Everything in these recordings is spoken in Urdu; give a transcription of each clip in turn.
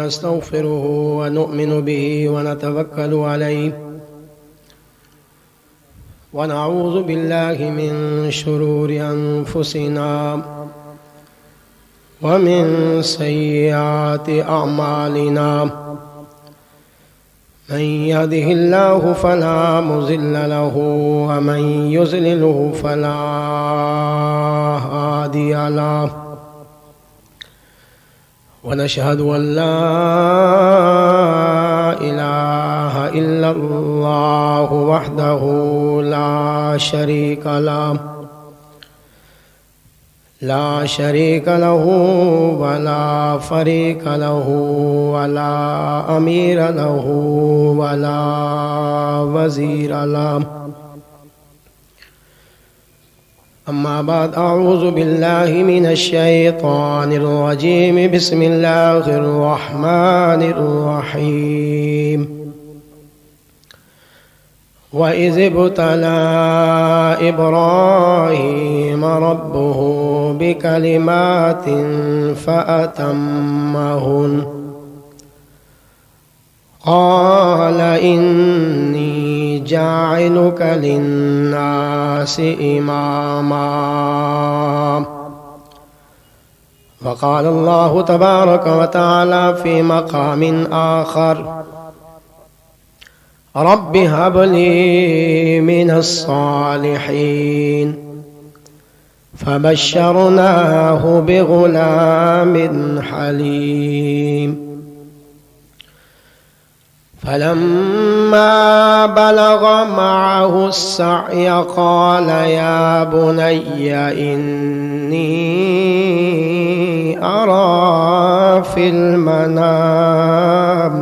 ونستغفره ونؤمن به ونتوكل عليه ونعوذ بالله من شرور أنفسنا ومن سيئات أعمالنا من يهده الله فلا مضل له ومن يضلله فلا هادي له ونشهد أن لا إله إلا الله وحده لا شريك له ولا فريق له ولا أمير له ولا وزير له. أما بعد أعوذ بالله من الشيطان الرجيم. بسم الله الرحمن الرحيم. وإذ ابتلى إبراهيم ربه بكلمات فأتمهن قال إني جاعلك للناس إماما. وقال الله تبارك وتعالى في مقام آخر رب هب لي من الصالحين فبشرناه بغلام حليم. فلما بلغ معه السعي قال يا بني إني أرى في المنام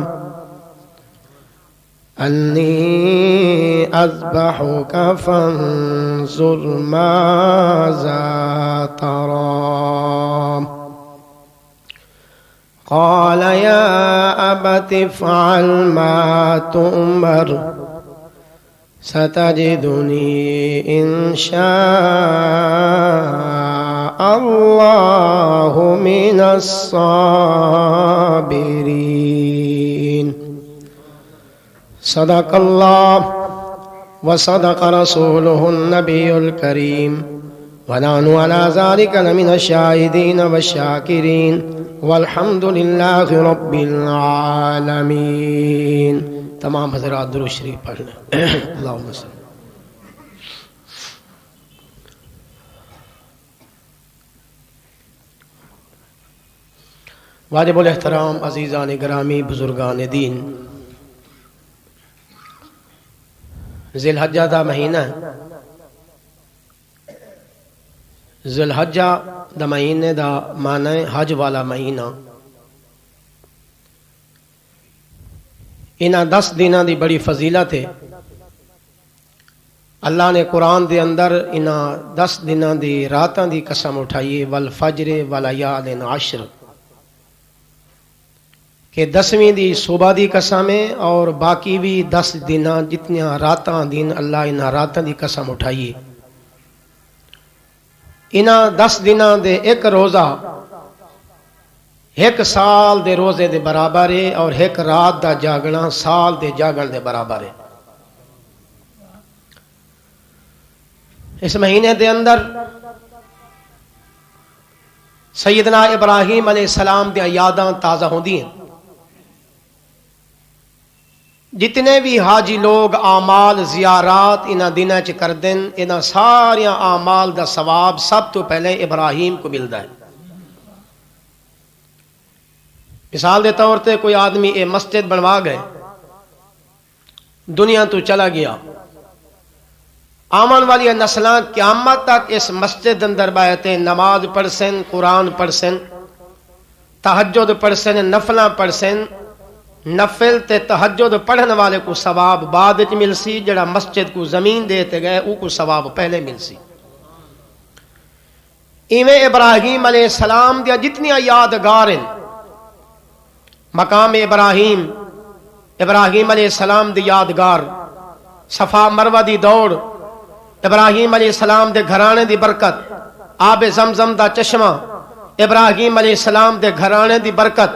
أني أذبحك فانظر ماذا ترى. قال يا أبت افعل ما تؤمر ستجدني إن شاء الله من الصابرين. صدق الله وصدق رسوله النبي الكريم ونحن على ذلك لمن الشاهدين والشاكرين والحمد لله رب العالمین. تمام حضرات درود شریف پڑھ لیں. اللہم صل. واجب الاحترام عزیزان گرامی بزرگان دین، ذی الحجہ دا مہینہ ہے. ذی الحجہ دا مہینے دا معنی حج والا مہینہ. انہاں 10 دنوں دی بڑی فضیلت ہے. اللہ نے قرآن دے اندر انہاں 10 دنوں دی راتاں دی قسم اٹھائی ہے، والفجر ولیال عشر، کہ 10ویں دی صبح دی قسم ہے اور باقی بھی 10 دن جتنی راتاں دن اللہ انہاں راتاں دی قسم اٹھائی. انہاں 10 دنوں دے ایک روزہ 1 سال دے روزے دے برابر ہے اور 1 رات دا جاگنا سال دے جاگن دے برابر ہے. اس مہینے دے اندر سیدنا ابراہیم علیہ السلام دے یاداں تازہ ہوندی ہیں. جتنے بھی حاجی لوگ اعمال زیارات انہاں دنوں چ کردیں، انہاں سارے اعمال دا ثواب سب تو پہلے ابراہیم کو ملتا ہے. مثال دے طور تے کوئی آدمی اے مسجد بنوا گئے، دنیا تو چلا گیا، آمن والی نسلاں قیامت تک اس مسجد اندر بیٹھے نماز پڑھسن، قرآن پڑھسن، تہجد پڑھسن، نفلاں پڑھسن. نفل تے تہجد پڑھن والے کو ثواب بعد وچ ملسی، جڑا مسجد کو زمین دیتے گئے او کو ثواب پہلے ملسی. ایویں ابراہیم علیہ السلام دیا جتنی یادگار ہیں، مقام ابراہیم علیہ السلام دی یادگار، صفا مروہ دی دوڑ، ابراہیم علیہ السلام دے گھرانے دی برکت، آب زمزم دا چشمہ ابراہیم علیہ السلام دے گھرانے دی برکت،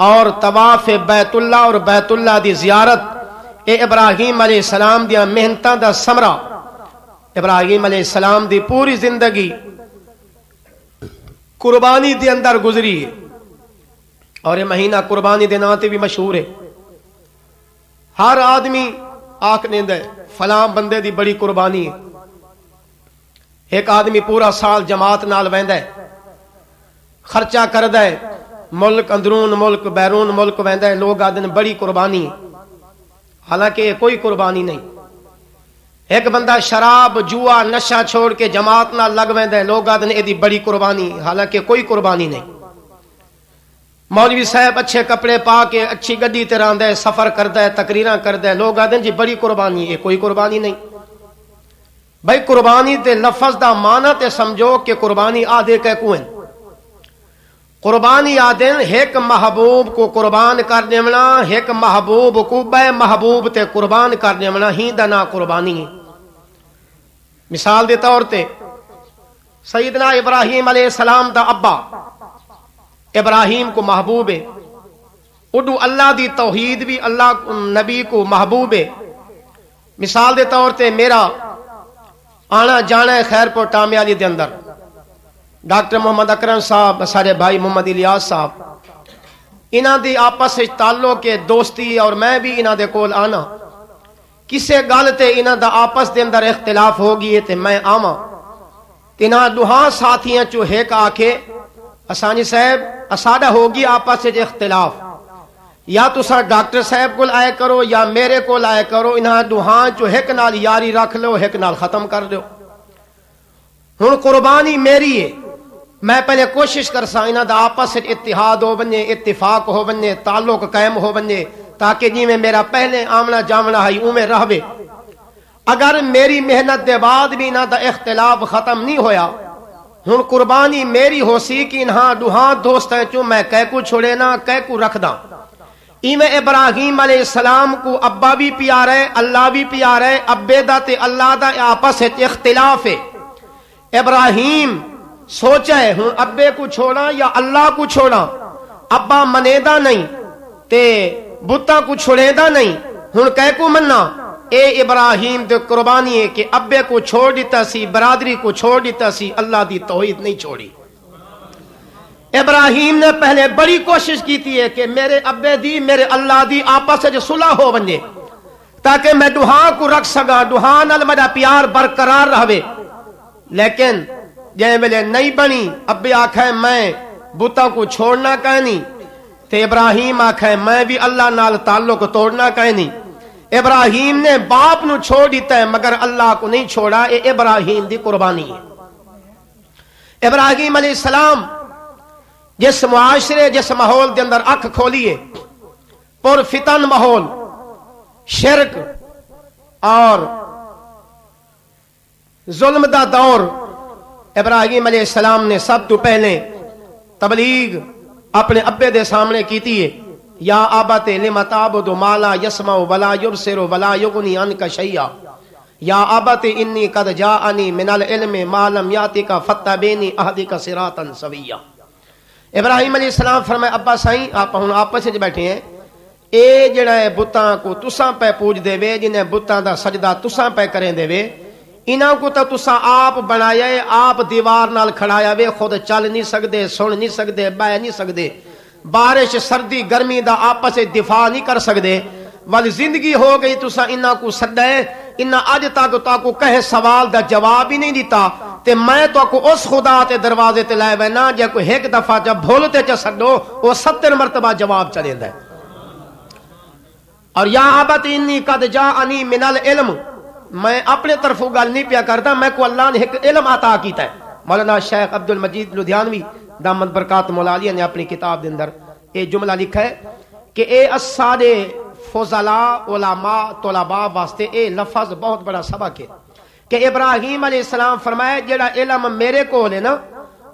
اور طواف بیت اللہ اور بیت اللہ دی زیارت اے ابراہیم علیہ السلام دیا محنتاں دا ثمرہ. ابراہیم علیہ السلام دی پوری زندگی قربانی دے اندر گزری ہے اور یہ مہینہ قربانی دے نام تے بھی مشہور ہے. ہر آدمی آکھ دیندا ہے فلاں بندے دی بڑی قربانی ہے. ایک آدمی پورا سال جماعت نال ویندا ہے, خرچہ کردا ہے, ملک اندرون ملک بیرون ملک ویندا ہے, لوگ آدھن بڑی قربانی ہے, حالانکہ یہ کوئی قربانی نہیں. ایک بندہ شراب جوا نشہ چھوڑ کے جماعت نال لگ ویندا ہے, لوگ آدھن یہ دی بڑی قربانی, حالانکہ کوئی قربانی نہیں. مولوی صاحب اچھے کپڑے پا کے اچھی گڈی تے رہندا ہے, سفر کردا ہے, تقریراں کردا ہے, لوگ آدھن جی بڑی قربانی, یہ کوئی قربانی نہیں. بھائی قربانی تے لفظ دا معنی تے سمجھو کہ قربانی آدھے کہ کوئن. قربانی آدھن ایک محبوب کو قربان کر دیونا, ایک محبوب کو بے محبوب تے قربان کر دیونا ہی دا نا قربانی ہے. مثال دے طور تے سیدنا ابراہیم علیہ السلام دا ابا ابراہیم کو محبوب ہے, اڈو اللہ دی توحید بھی اللہ نبی کو محبوب ہے. مثال دے طور تے میرا آنا جانا ہے خیرپور ٹامیالی دے اندر, ڈاکٹر محمد اکرم صاحب, سارے بھائی محمد الیاس صاحب, انہاں دی آپس وچ تعلق کے دوستی اور میں بھی انہاں دے کول آنا, کسے گل تے انہاں دا آپس دے اندر اختلاف ہو گئی تے میں آواں تے انہاں دوہاں ساتھیاں چوں ایک آکھے اسانی صاحب اساڈا ہو گئی آپس وچ اختلاف, یا تساں ڈاکٹر صاحب کول آئے کرو یا میرے کول آئے کرو, انہاں دوہاں چوں ایک نال یاری رکھ لو, ایک نال ختم کر دیو. ہن قربانی میری ہے, میں پہلے کوشش کرساں انہاں دا آپس وچ اتحاد ہو بنے, اتفاق ہو بنے, تعلق قائم ہو بنے, تاکہ جی میں میرا پہلے آمنا جامنا ہے اویں رہوے. اگر میری محنت دے بعد بھی انہاں دا اختلاف ختم نہیں ہویا, ہن قربانی میری ہو سی کہ انہاں دوہاں دوستاں چوں میں کہہ کو چھوڑے نہ کہہ کو رکھ داں. ایویں ابراہیم علیہ السلام کو ابا بھی پیارا ہے, اللہ بھی پیارا ہے, ابے دا تے اللہ دا آپس وچ اختلاف ہے. ابراہیم سوچا ہے ہن ابے کو چھوڑا یا اللہ کو چھوڑا, ابا منیدا نہیں تے بتاں کو چھوڑیدا نہیں, ہن کہہ کو مننا. اے ابراہیم تے قربانی ہے کہ ابے کو چھوڑ دیتا سی, برادری کو چھوڑ دیتا سی, اللہ دی توحید نہیں چھوڑی. ابراہیم نے پہلے بڑی کوشش کی تھی کہ میرے ابے دی میرے اللہ دی آپس وچ صلح ہو بنے, تاکہ میں دوہاں کو رکھ سکاں, دوہاں نال میرا پیار برقرار رہے. لیکن جے ویلے نہیں بنی, ابے آکھے میں بتاں کو چھوڑنا کہنی, تے ابراہیم آکھے میں بھی اللہ نال تعلق توڑنا کہنی. ابراہیم نے باپ نو چھوڑ دیتا ہے مگر اللہ کو نہیں چھوڑا, اے ابراہیم دی قربانی ہے. ابراہیم علیہ السلام جس معاشرے جس ماحول دے اندر اکھ کھولیے, پر فتن ماحول, شرک اور ظلم دا دور, ابراہیم علیہ السلام نے سب تو پہلے تبلیغ اپنے ابے دے سامنے کیتی ہے. یا آبت لم تعبد ما لا يسمع ولا يبصر ولا يغني عنك شيئا, یا آبت انی قد جاءنی من العلم ما لم یاتک فاتبعنی اهدک صراطا سویا. ابراہیم علیہ السلام فرمایا ابا سائیں آپ ہن آپس وچ بیٹھے ہیں, اے جڑا ہے بتاں کو تساں پہ پوج دے وے, جنہیں بتاں دا سجدہ تساں پہ کریں دے وے, انہاں کو تو تساں آپ بنایا ہے, آپ دیوار نال کھڑایا وے, خود چل نہیں سکدے, سن نہیں سکدے, بہ نہیں سکدے, بارش سردی گرمی دا آپس وچ دفاع نہیں کر سکدے. والی زندگی ہو گئی تساں انہاں کو سدا ہے, انہاں اج تک تاکو کہے سوال دا جواب ہی نہیں دیتا, تے میں تو کو اس خدا تے دروازے تے لائے وینا جے کوئی ایک دفعہ جب بھولتے چ سڈو وہ 70 مرتبہ جواب چلیندا ہے. اور یا ابت انی قد جاءنی من العلم, میں اپنے طرفوں گل نہیں پیا کرتا, میں کو اللہ نے ایک علم عطا کیتا ہے. مولانا شیخ عبد المجید لدھیانوی دامت برکات مولا علیہ نے اپنی کتاب دے اندر یہ جملہ لکھا ہے کہ اے اسارے فضلاء علماء طلباء واسطے اے لفظ بہت بڑا سبق ہے کہ ابراہیم علیہ السلام فرمایا جڑا علم میرے کول ہے نا,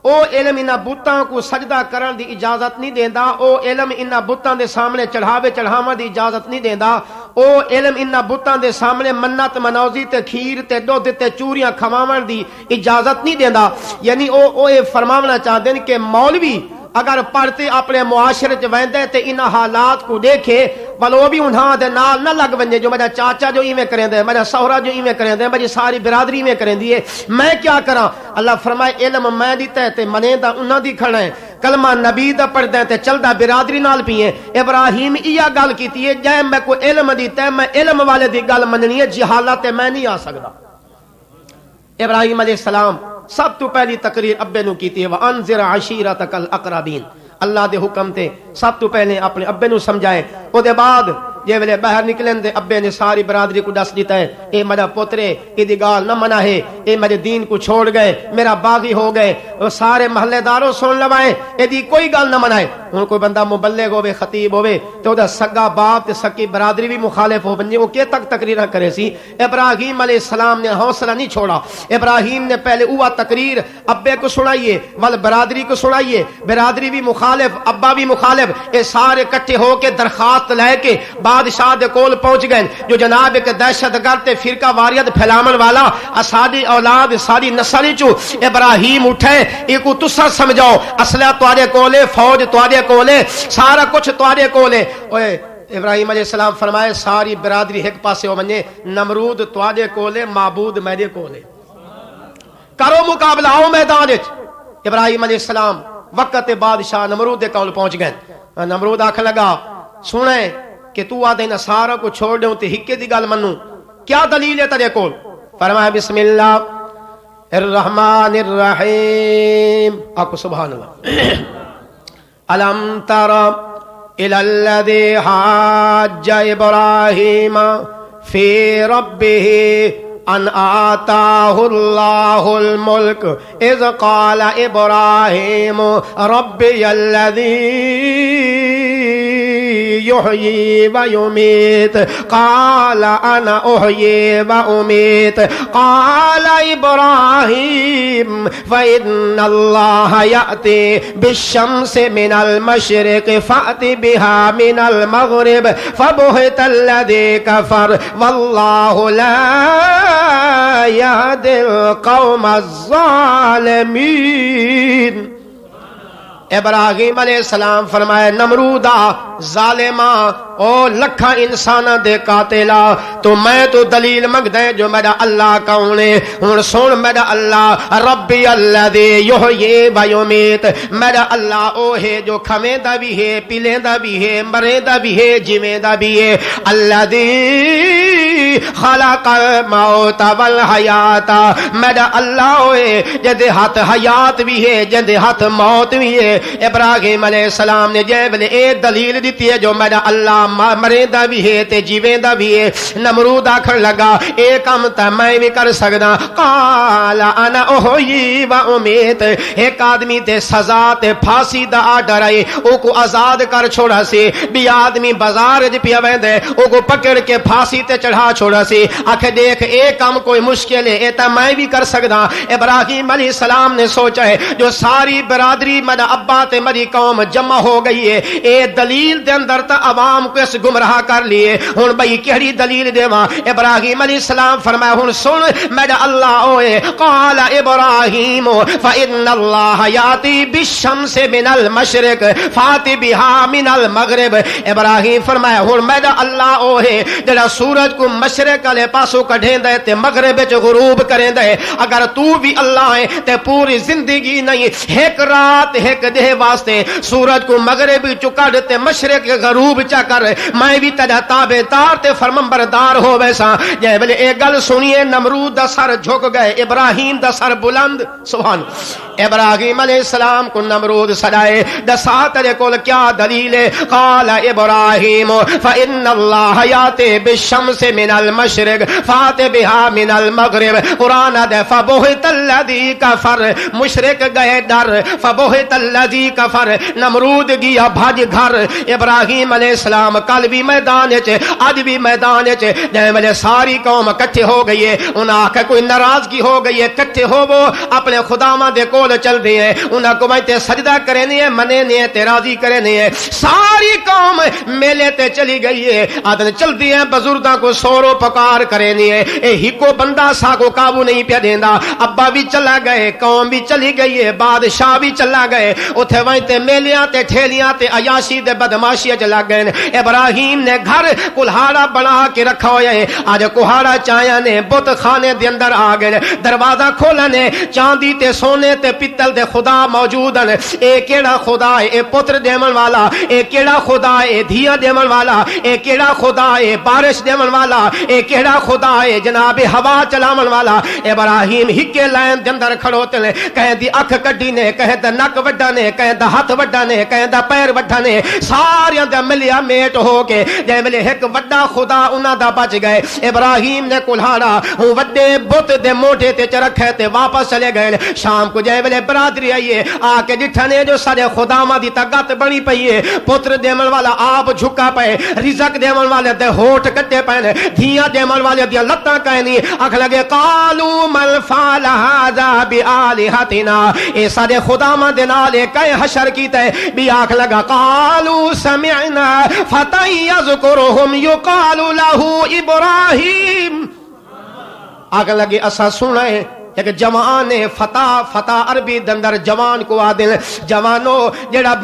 او علم انہاں بتاں کو سجدہ کرن دی اجازت نہیں دیندا, او علم انہاں بتاں دے سامنے چڑھاوے چڑھاون دی اجازت نہیں دیندا, او علم انہاں بتاں دے سامنے منت منوزی تے کھیر تے دودھ تے چوریاں کھواون دی اجازت نہیں دیندا. یعنی او فرماونا چاہدے کہ مولوی اگر پڑھتے اپنے معاشرے چ ویندے تے ان حالات کو دیکھے ولو بھی انہاں دے نال نہ لگ ونجے جو میرا چاچا جو ایویں کریں میرا سہرا جو ایویں کریں میری ساری برادری ایویں کریں ہے، میں کیا کراں؟ اللہ فرمائے علم میں دیتا ہے تے منے دا انہاں دی کھڑا ہے، کلمہ نبی دا پڑھدا تے چلدا برادری نال پیے۔ ابراہیم یہ گل کیتی ہے جے میں کوئی علم دیتا ہے میں علم والے دی گل مننی ہے، جہالت تے میں نہیں آ سکدا۔ ابراہیم علیہ السلام سب تو پہلی تقریر ابے نو کیتی ہے، وانذر عشیرتک الاقربین، اللہ دے حکم تے سب تو پہلے اپنے ابے نو سمجھائے۔ او دے بعد جے ویلے باہر نکلن دے ابے نے ساری برادری کو دس دیتا ہے اے میرا پوترے ایدی گال نہ منا ہے، اے میرے دین کو چھوڑ گئے، میرا باغی ہو گئے، وہ سارے محلے داروں سن لوائے ایدی کوئی گال نہ منائے۔ ہن کوئی بندہ مبلغ ہوے خطیب ہوے تے او دا سگا باپ تے سکی برادری بھی مخالف ہو بنجے، او کہ تک تقریر کرے سی۔ ابراہیم علیہ السلام نے حوصلہ نہیں چھوڑا، ابراہیم نے پہلے اوہ تقریر ابے کو سنائیے ول برادری کو سنائیے، برادری بھی مخالف ابا بھی مخالف، اے سارے کٹھے ہو کے درخواست لے کے بادشاہ دے کول پہنچ گئے جو جناب ایک دہشت گرد فرقہ واریت پھیلاون والا ساری اولاد ساری نسل چو ابراہیم اٹھے ایکو تسا سمجھاؤ اسلحہ تواڈے کولے، فوج تواڈے کولے، سارا کچھ تواڈے کولے۔ اوئے ابراہیم علیہ السلام فرمائے ساری برادری ایک پاسے ہو ونجے، نمرود تواڈے کولے، معبود میرے کولے، کرو مقابلہ آؤ میدان وچ۔ ابراہیم علیہ السلام وقت بادشاہ نمرود دے کول پہنچ گئے۔ نمرود آکھن لگا سنے کہ تو آدھے نصارہ کو چھوڑ دوں تے ہکے دی گل منوں، کیا دلیل ہے تیرے کول؟ فرمایا بسم اللہ الرحمن الرحیم، آکو سبحان اللہ۔ الم تر الی الذی حاج ابراہیم فی ربہ ان آتاہ اللہ الملک اذ قال ابراہیم ربی الذی يحيي ويميت قال انا احيي واميت قال ابراهيم فان الله ياتي بالشمس من المشرق فات بها من المغرب فبهت الذي كفر والله لا يهدي القوم الظالمين۔ ابراہیم علیہ السلام فرمائے نمرودا ظالما او لکھا انسانہ دے قاتلا تو میں تو دلیل منگدا ہے جو میرا اللہ کون ہے۔ ہن سن میرا اللہ ربی الذی یحیی و یمیت، میرا اللہ او ہے جو کھویندا بھی ہے پیلیندا بھی ہے مریندا بھی ہے جیویندا بھی ہے۔ الذی خلق الموت والحیات، میرا اللہ ہوئے جدے ہاتھ حیات بھی ہے جدے ہاتھ موت بھی ہے۔ ابراہیم علیہ السلام نے جے بلے اے دلیل دیتی ہے جو میرا اللہ مریندا بھی ہے تے جیویندا بھی ہے۔ نمرود آکھن لگا اے کام تے میں بھی کر سکدا، قال انا احیی و امیت، ایک آدمی تے سزا تے پھانسی دا آرڈر آئے او کو آزاد کر چھوڑا سی، بھی آدمی بازار وچ پیا ویندے او کو پکڑ کے پھانسی تے چڑھا چھوڑا سی، آکھے دیکھ اے کام کوئی مشکل ہے اے تے میں بھی کر سکدا۔ ابراہیم علیہ السلام نے سوچا ہے جو ساری برادری میرا ابا تے میری قوم جمع ہو گئی ہے، اے دلیل دے اندر تا عوام کو اس گمراہ کر لیے، ہن بھئی کیڑی دلیل دیواں؟ ابراہیم علیہ السلام فرمایا ہن سن میرا اللہ اوئے قال ابراہیم فإن اللہ یاتی بالشمس من المشرق فات بها من المغرب۔ ابراہیم فرمایا ہن میرا اللہ اوئے جڑا سورج کو مشرق والے پاسوں کڈھیندا ہے تے مغرب وچ غروب کریندا ہے، اگر تو بھی اللہ ہے تے پوری زندگی نہیں ایک رات ایک دے واسطے سورج کو مغرب چ کڈ تے مشرق غروب چا کر میں بھی تیرا تابعدار تے فرمانبردار ہو ویسا۔ جے ویلے اے گل سنیے نمرود دا سر جھک گئے، ابراہیم دا سر بلند، سبحان۔ ابراہیم علیہ السلام کو نمرود سدائے دسا تیرے کول کیا دلیل ہے؟ قال ابراہیم فإن اللہ یاتی بالشمس من المشرق فات بها من المغرب، قرآن دے فبہت الذی کفر، مشرق گئے ڈر، فبہت الذی کفر، نمرود گیا بھج گھر۔ ابراہیم علیہ السلام کل بھی میدان چ اج بھی میدان چ جے ویلے ساری قوم اکٹھے ہو گئی ہے، انہاں آکھے کوئی ناراضگی ہو گئی ہے، اکٹھے ہوو اپنے خداواں دے کول کول چل دی ہے انہاں کو میں تے سجدہ کرے نہیں ہے منے نہیں ہے تے راضی کرے نہیں ہے ساری قوم میلے تے چلی گئی ہے آدن چل دی ہے بزرگاں کو سورو پکار کرے نہیں ہے اے ہی کو بندہ سا کو قابو نہیں پیا دیندا ابا بھی چلا گئے قوم بھی چلی گئی ہے بادشاہ بھی چلا گئے اتھے وہیں تے میلیاں تے ٹھیلیاں تے عیاشی تے بدماشی چلا گئے ابراہیم نے گھر کلہاڑا بنا کے رکھا ہویا ہے آج کلہاڑا چایا نے بت خانے دے اندر آ گئے دروازہ کھولا نے چاندی تے سونے تے پتل دے خدا موجود ہیں اے کیڑا خدا ہے اے پتر دیمن والا اے کیڑا خدا ہے اے دھیاں دیمن والا اے کیڑا خدا ہے بارش دیمن والا اے کیڑا خدا ہے جناب ہوا چلاون والا ابراہیم ہکے لائن دے اندر کھڑوتے نے کہیں دی اکھ کڈی نے کہیں دا نک وڈا نے کہیں دا ہاتھ وڈا نے کہیں دا پیر وڈا نے ساریاں دا ملیا میٹ ہو کے جے ملے ایک وڈا خدا انہاں دا بچ گئے ابراہیم نے کلہاڑا وڈے بت دے موٹے تے چرکھے تے واپس چلے گئے شام کو جے ملے برادری آئیے آ کے ڈٹھنے جو سارے خداواں دی طاقت بنی پئی ہے پتر دیمن والا آپ جھکا پے رزق دیمن والے دے ہوٹ کٹے پے دھیاں دیمن والے دی لتاں کہنی اکھ لگے قالو من فعل ھذا بآلہتنا اے سارے خداواں دے نال کئے حشر کیتے بھی آکھ لگا قالو سمعنا فتى یذکرہم یقال لہ ابراہیم آکھ لگے اسا سنے ایک جوان فتح عربی دندر جوان کو آدل جوانو جڑا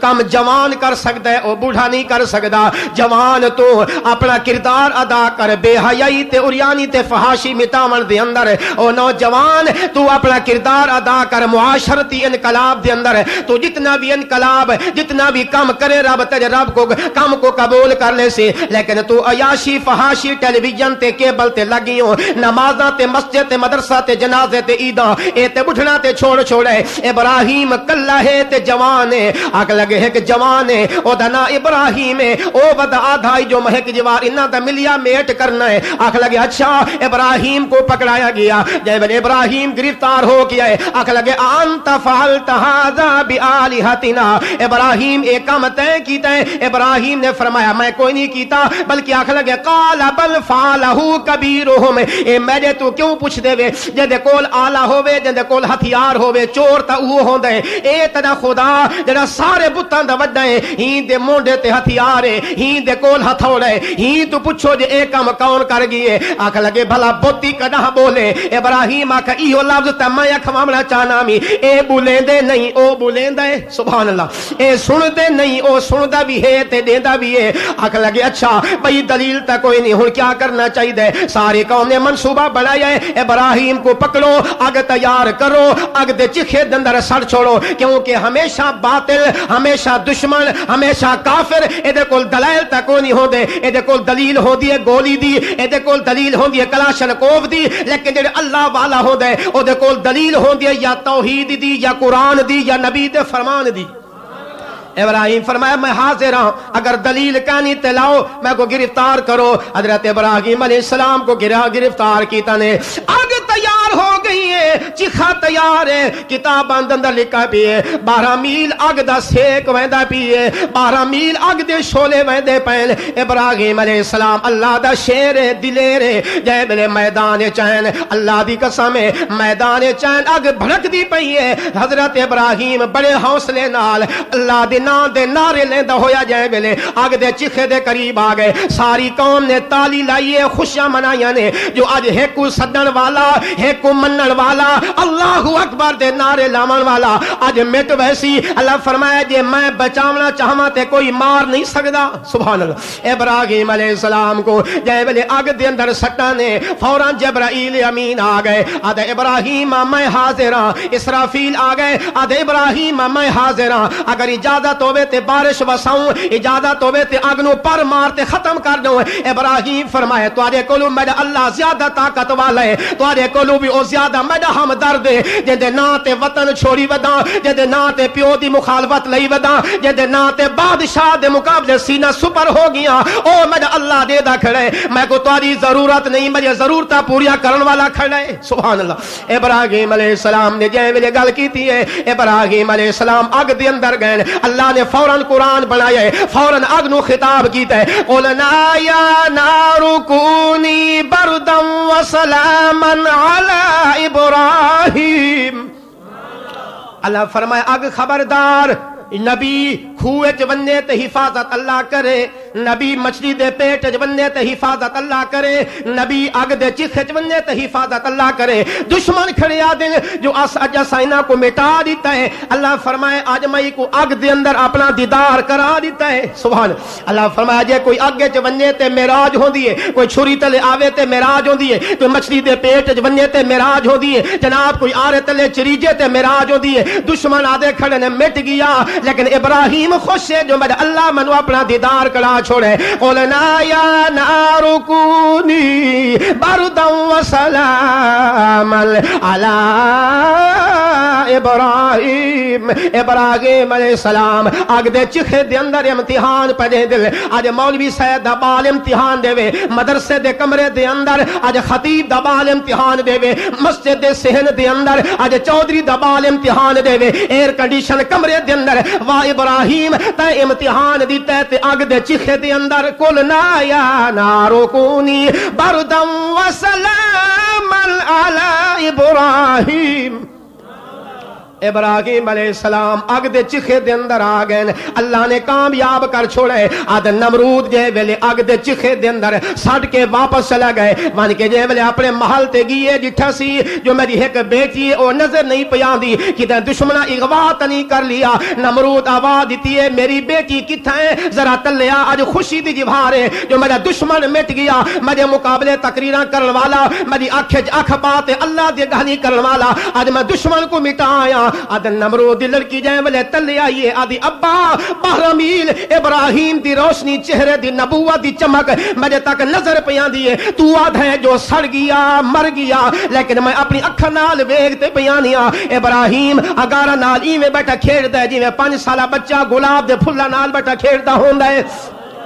کم جوان کر سکتا ہے وہ بوڑھا نہیں کر سکتا جوان تو اپنا کردار ادا کر بے حیائی تے اریانی تے فحاشی مٹاون دے اندر او نوجوان تو اپنا کردار ادا کر معاشرتی انقلاب دے اندر تو جتنا بھی انقلاب جتنا بھی کم کرے رب تیرے رب کو کم کو قبول کر لے سے لیکن تو عیاشی فحاشی ٹیلی ویژن تے کیبل تے لگیوں نمازاں تے مسجد تے مدرسہ تے جنازے تے عیداں اے تے بٹھنا تے چھوڑے ابراہیم کلا ہے تے جوان ہے آگ لگے ہے کہ جوان ہے او دا نا ابراہیم ہے او ودا آدھائی جو مہک جوار انہاں دا ملیا میٹ کرنا ہے آگ لگے اچھا ابراہیم کو پکڑایا گیا جب ابراہیم گرفتار ہو گیا ہے آگ لگے انت فعلت ھذا بآلہتنا ابراہیم ایک کام طے کیتا ہے ابراہیم نے فرمایا میں کوئی نہیں کیتا بلکہ آگ لگے قال بل فعلہ کبیرہم اے میرے تو کیوں پوچھ دے وے جدے کول آلہ ہووے جدے کول ہتھیار ہووے چور تا اوہ ہوندا ہے اے تیرا خدا جڑا سارے بتاں دا وڈا ہے ہی دے مونڈے تے ہتھیار ہے ہی دے کول ہتھوڑا ہے ہی تو پوچھو جے اے کام کون کر گئے آکھ لگے بھلا بوتی کڈا بولے ابراہیم آکھ ایہو لفظ تے میں اکھواونا چاہنا می اے بولیندے نہیں او بولیندا ہے سبحان اللہ اے سندے نہیں او سندا بھی ہے تے دیندا بھی ہے آکھ لگے اچھا بھئی دلیل تا کوئی نہیں ہن کیا کرنا چاہیے ساری قوم نے منصوبہ بنایا ہے ابراہیم کو پکڑو اگ تیار کرو اگ دے چکھے دندر سڑ چھوڑو کیونکہ ہمیشہ باطل ہمیشہ دشمن ہمیشہ کافر اے دے کول دلائل تک نہیں ہوندے اے دے کول دلیل ہوندی ہے گولی دی اے دے کول دلیل ہوندی ہے کلاشنکوف دی لیکن جڑے اللہ والا ہوندا ہے او دے کول دلیل ہوندی ہے یا توحید دی یا قرآن دی یا نبی دے فرمان دی ابراہیم فرمایا میں حاضر ہوں اگر دلیل کہانی تلاؤ میں کو گرفتار کرو حضرت ابراہیم علیہ السلام کو گرفتار کیتا نے آگ تیار ہو گئی ہے چکھا تیار ہے کتاب اندر لکھا بھی ہے 12 میل اگ دا سیک ویندا پی ہے 12 میل اگ دے شولے ویندے پین ابراہیم علیہ السلام اللہ دا شیر دلیر جے بلے میدان چین اللہ دی قسم ہے میدان چین اگ بھڑک دی پئی ہے حضرت ابراہیم بڑے حوصلے نال اللہ دی نا دے نعرے لیندا ہویا جائے ویلے اگ دے چکھے دے قریب آ گئے ساری قوم نے تالی لائیے خوشیاں منائیاں نے جو اج ہیکو سدن والا ہیکو منن والا اللہ اکبر دے نعرے لاون والا اج مٹ ویسی اللہ فرمایا جے میں بچاونا چاہواں تے کوئی مار نہیں سکدا سبحان اللہ ابراہیم علیہ السلام کو جے ویلے اگ دے اندر سٹا نے فوراً جبرائیل امین آ گئے آدھے ابراہیم میں حاضر ہاں اسرافیل آ گئے آدھے ابراہیم میں حاضر ہاں اگر اجازت ہوے تے بارش وساؤں اجازت ہوے تے اگ نو پر مار تے ختم کر دوں ابراہیم فرمایا تواڈے کولوں میرا اللہ زیادہ طاقت والا ہے تواڈے کولوں بھی او زیادہ میرا ہمدرد ہے جے نا تے وطن چھوڑی ودا جے نا تے پیو دی مخالفت لئی ودا جے نا تے بادشاہ دے مقابلے سینہ سپر ہو گیا او میرا اللہ دے دا کھڑے میں کو تواڈی ضرورت نہیں میری ضرورتاں پوریاں کرن والا کھڑا ہے سبحان اللہ ابراہیم علیہ السلام نے جے ویلے گل کیتی ہے ابراہیم علیہ السلام اگ دے اندر گئے اللہ نے فوراً قرآن بنایا ہے فوراً اگ نو خطاب کیتا ہے قلنا یا نار کونی بردا وسلاما علی ابراہیم اللہ فرمائے اگ خبردار نبی کھوے چ ونجے تے حفاظت اللہ کرے نبی مچھلی دے پیٹ چ ونجے تے حفاظت اللہ کرے نبی اگ دے چکھے چ ونجے تے حفاظت اللہ کرے دشمن کھڑے آ دیں جو اج سائنا کو مٹا دیتا ہے اللہ فرمائے آج مئی کو اگ دے اندر اپنا دیدار کرا دیتا ہے سبحان اللہ فرمایا جے کوئی اگ چ ونجے تے معراج ہوندی ہے کوئی چھری تلے آوے تے معراج ہوندی ہے کوئی مچھلی دے پیٹ چ ونجے تے معراج ہوندی ہے جناب کوئی آرے تلے چریجے تے معراج ہوندی ہے دشمن آدے کھڑے نے مٹ گیا لیکن ابراہیم خوش ہے جو میرے اللہ منو اپنا دیدار کرا چھوڑے قلنا یا نار کونی بردا و سلاما علی ابراہیم علیہ السلام اگ دے چکھے دے اندر امتحان پڑے دل آج مولوی سید دبال امتحان دے وے مدرسے دے کمرے دے اندر آج خطیب دبال امتحان دے وے مسجد دے صحن دے اندر آج چودھری دبال امتحان دے وے ایئر کنڈیشن کمرے دے اندر واہ ابراہیم تے امتحان دیتا تے اگ دے چکھے دے اندر قلنا یا نارو کونی بردا و سلاما علی ابراہیم ابراہیم علیہ السلام اگ دے چکھے دے اندر آ گئے اللہ نے کامیاب کر چھوڑے آد نمرود جے ویلے اگ دے چکھے دے اندر سڑ کے واپس چلا گئے مان کے جے ویلے اپنے محل تے گئے جٹھا سی جو میری ایک بیٹی ہے او نظر نہیں پیاندی کہ دشمنہ اغوا تے نہیں کر لیا نمرود آواز دیتی ہے میری بیٹی کتھا ہے ذرا تلیا آج خوشی دی جبھار ہے جو میرا دشمن مٹ گیا میرے مقابلے تقریراں کرن والا میری اکھ پاتے اللہ دی گہنی کرن والا آج میں دشمن کو مٹایا آدھا نمرود دی لڑکی جائے والے تلے آئیے آدھی ابا 12 میل ابراہیم دی روشنی چہرے دی نبوت دی چمک مجھے تک نظر پیان دیئے تو آدھا ہے جو سڑ گیا مر گیا لیکن میں اپنی اکھا نال ویگتے پیانیا ابراہیم اگارہ نال میں بیٹھا کھیڑ دے جی میں 5 سالہ بچہ گلاب دے پھلا نال بیٹھا کھیڑ دا ہوندہ ہے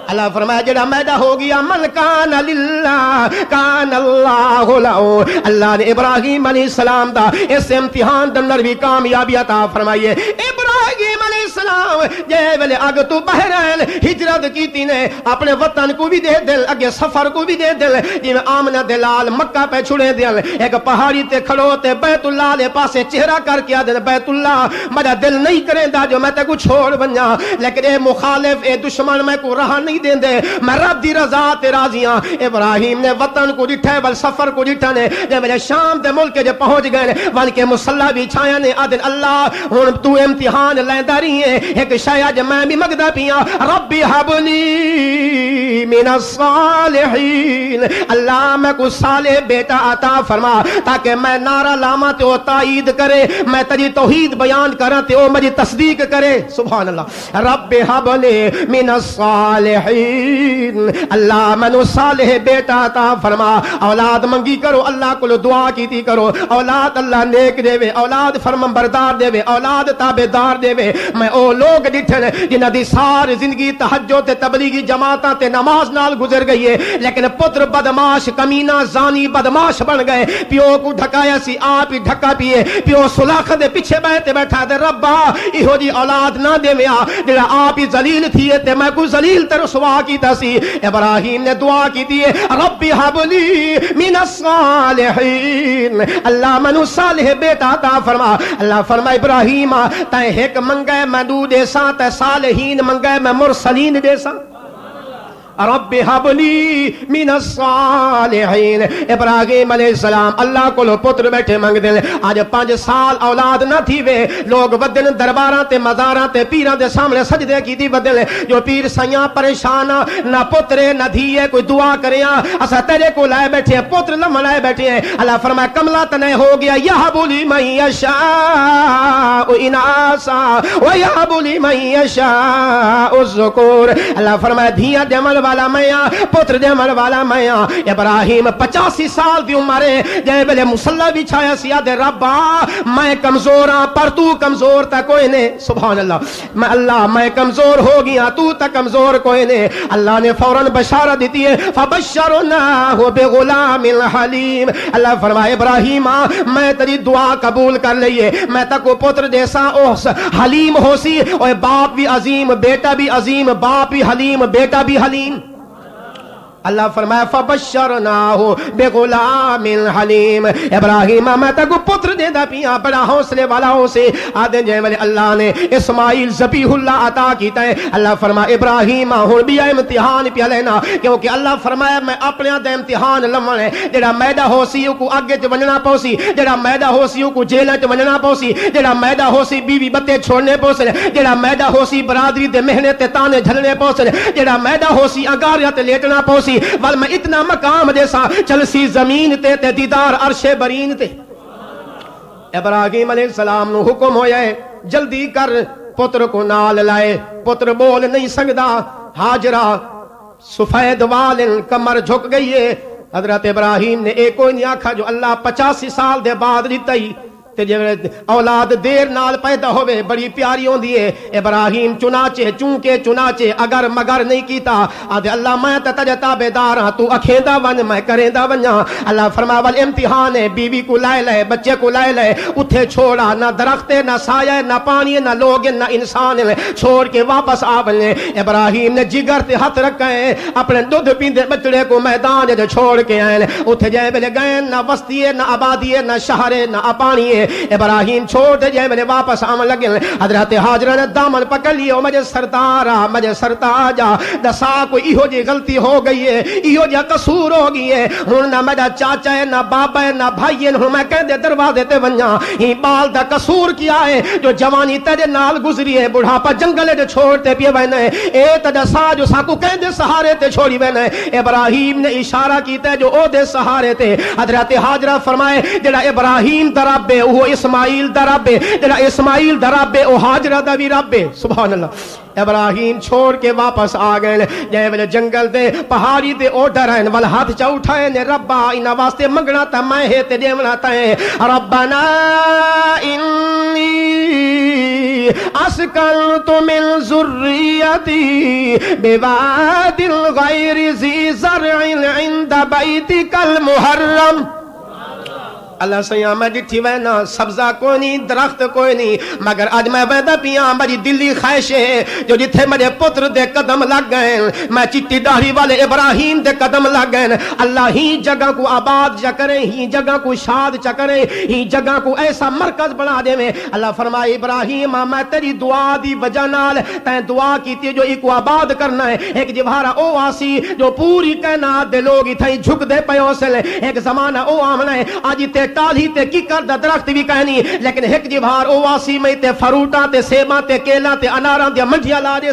اللہ فرمایا جڑا میدہ ہو گیا من کان للہ کان اللہ لہو اللہ نے ابراہیم علیہ السلام دا اس امتحان دنر بھی کامیابی عطا فرمائیے ابراہیم علیہ السلام جے ویلے اگ تو بہرین ہجرت کیتی نے اپنے وطن کو بھی دے دل اگے سفر کو بھی دے دل جی میں آمنہ دلال مکہ پہ چھڑے دل ایک پہاڑی تے کھڑو تے بیت اللہ لے پاسے چہرہ کر کیا دل بیت اللہ مجھا دل نہیں کریں دا جو میں تے کو چھوڑ بنیا لیکن اے مخالف اے دشمن میں کو رہا نہیں دیں دے میں رب دی رضا تے راضیاں ابراہیم نے وطن کو ڈٹھے بل سفر کو ڈٹھا نے جب میرے شام دے ملک جے پہنچ گئے ون کے مسلح بھی چھایا نے آدن اللہ ہن تو امتحان لیندہ رہی ہے ایک شاید میں بھی مگدہ پیا ربی حبلی من الصالحین اللہ میں کو صالح بیٹا عطا فرما تاکہ میں نعرہ لاما تے وہ تائید کرے میں تجھی توحید بیان کرا تے وہ مجھے تصدیق کرے سبحان اللہ رب حبلی من الصالحین اللہ منو صالح بیٹا عطا فرما اولاد منگی کرو اللہ کو دعا کیتی کرو اولاد اللہ نیک دے وے اولاد فرمان بردار دے وے اولاد تابعدار دے وے میں او لوگ ڈٹھن جنہاں دی ساری زندگی تہجد تے تبلیغی جماعتاں تے نماز نال گزر گئی ہے لیکن پتر بدماش کمینہ زانی بدماش بن گئے پیو کو ڈھکایا سی آپ ہی ڈھکا پیے پیو سلاخ دے پیچھے بیٹھے بیٹھا دے ربا ایہو جی اولاد نہ دے ویا جڑا آپ ہی ذلیل تھی تے میں کو ذلیل تے رسوا کیتا سی ابراہیم نے دعا کی دی ربی حبلی من الصالحین اللہ منو صالح بیٹا عطا فرما اللہ فرما ابراہیم تے ایک منگے میں دو دیسا تے صالحین منگے میں مرسلین دیسا رب حبلی من الصالحین ابراہیم علیہ السلام اللہ کو لو پتر بیٹھے منگ دیں آج 5 سال اولاد نہ تھی وے لوگ بدن درباراں تے مزاراں تے پیراں دے سامنے سجدے کی دی بدل جو پیر سیاں پریشان نہ پترے نہ دھیے کوئی دعا کریاں اسا تیرے کو لائے بیٹھے ہیں پتر لمن لائے بیٹھے ہیں اللہ فرمایا کملا تنے ہو گیا یہب لمن یشاء اناسا ویہب لمن یشاء الذکور اللہ فرمایا دھیاں دمل والا میاں پتر دے مر والا میاں ابراہیم 85 سال دی عمر ہے جے ویلے مصلی بچھایا سیا دے ربا میں کمزور ہاں پر تو کمزور تا کوئی نہیں سبحان اللہ میں کمزور ہو گیا تو تا کمزور کوئی نہیں اللہ نے فوراً بشارت دیتی ہے فبشرناہ بغلام حلیم اللہ فرمائے ابراہیم میں تیری دعا قبول کر لئیے میں تک وہ پتر جیسا حلیم ہو سی اور باپ بھی عظیم بیٹا بھی عظیم باپ بھی حلیم بیٹا بھی حلیم اللہ فرمایا فبشرناہ بغلام حلیم، ابراہیم میں تکو پتر دے دا پیا بڑا حوصلے والا ہو سے آدھے جے والے اللہ نے اسماعیل ذبیح اللہ عطا کیتا ہے۔ اللہ فرمایا ابراہیم ہن بھی امتحان پیا لینا، کیونکہ اللہ فرمایا میں اپنے دے امتحان لمن ہے، جڑا میدا ہو سی کو اگے چ ونجنا پوسی، جڑا میدا ہو سی کو جیل چ ونجنا پوسی، جڑا میدا ہو سی بیوی بتے چھوڑنے پوسے، جڑا میدا ہو سی برادری دے مہنے تے تانے جھلنے پوسے، جڑا میدا ہو سی انگاریاں تے لیٹنا پوسی، ول میں اتنا مقام دے سا چلسی زمین تے دیدار عرش برین تے۔ ابراہیم علیہ السلام نو حکم ہویا ہے جلدی کر پتر کو نال لائے، پتر بول نہیں سکدا، ہاجرہ سفید والن کمر جھک گئی ہے۔ حضرت ابراہیم نے ایک کوئی نہیں آکھا جو اللہ 85 سال دے بعد دیتا ہی تے جے اولاد دیر نال پیدا ہوئے بڑی پیاری ہوندی ہے۔ ابراہیم چنانچہ چونکہ چنانچہ اگر مگر نہیں کیتا آدھے اللہ میں تے تجھے تابعدار ہاں، تو اکھیندا ون میں کریندا ونجاں۔ اللہ فرمایا ول امتحان ہے، بیوی کو لائے لے بچے کو لائے لے، اتھے چھوڑا نہ درخت نہ سایہ نہ پانی نہ لوگ نہ انسان چھوڑ کے واپس آ بنے۔ ابراہیم نے جگر تے ہاتھ رکھے اپنے دودھ پیندے بچڑے کو میدان جو چھوڑ کے آئے، اتھے جائے بلے گئے نہ بستی ہے نہ آبادی ہے نہ شہر ہے نہ پانی ہے۔ ابراہیم چھوڑ دے جائے میں نے واپس آمن لگے، حضرت ہاجرہ نے دامن پکڑ لیے، مجھے سردارا مجھے سرتاجا دسا کوئی ایہو جی غلطی ہو گئی ہے، ایہو جی قصور ہو گئی ہے، ہن نہ میرا چاچا ہے نہ بابا ہے نہ بھائی ہے، ہن میں کہہ دے دروازے تے ونجا ہی بال دا قصور کیا ہے جو جوانی تیرے نال گزری ہے، بڑھاپا جنگل دے چھوڑتے پیے وینے اے تے سا جو ساکو کہہ دے سہارے تے چھوڑی وینے۔ ابراہیم نے اشارہ کیتا ہے جو او دے سہارے تے، حضرت ہاجرہ فرمائے جڑا ابراہیم دا رب ہے وہ اسماعیل دا رب ہے، جڑا اسماعیل دا رب ہے او ہاجرہ دا بھی رب ہے۔ سبحان اللہ۔ ابراہیم چھوڑ کے واپس آ گئے، جے ویلے جنگل دے پہاڑی دے اوڈر ہیں ول ہاتھ چا اٹھائے نے ربا انہاں واسطے منگنا تا میں ہے تے دیونا تا ہے، ربنا انی اسکنت من ذریتی بواد غیر ذی زرع عند بیتک المحرم۔ اللہ سیاں میں ڈٹھی وینا سبزہ کوئی نہیں درخت کوئی نہیں، مگر آج میں ویدہ پیاں میری دلی خواہش ہے جو جتھے میرے پتر دے قدم لگ گئے، میں چٹی داڑھی والے ابراہیم دے قدم لگ گئے، اللہ ہی جگہ کو آباد جا کرے، ہی جگہ کو شاد چا کرے، ہی جگہ کو ایسا مرکز بنا دے میں۔ اللہ فرمائے ابراہیم میں تیری دعا دی وجہ نال تین دعا کیتی جو ایک کو آباد کرنا ہے، ایک جبہارا او آسی جو پوری کائنات دے لوگ تھیں جھک دے پیو سے، ایک زمانہ او آمنا ہے آج تے ٹالی تے کیکر دا درخت بھی کہنی، لیکن ایک جبہار او واسی میں تے فروٹاں تے سیباں تے کیلاں تے اناراں دے منڈیاں لا دے۔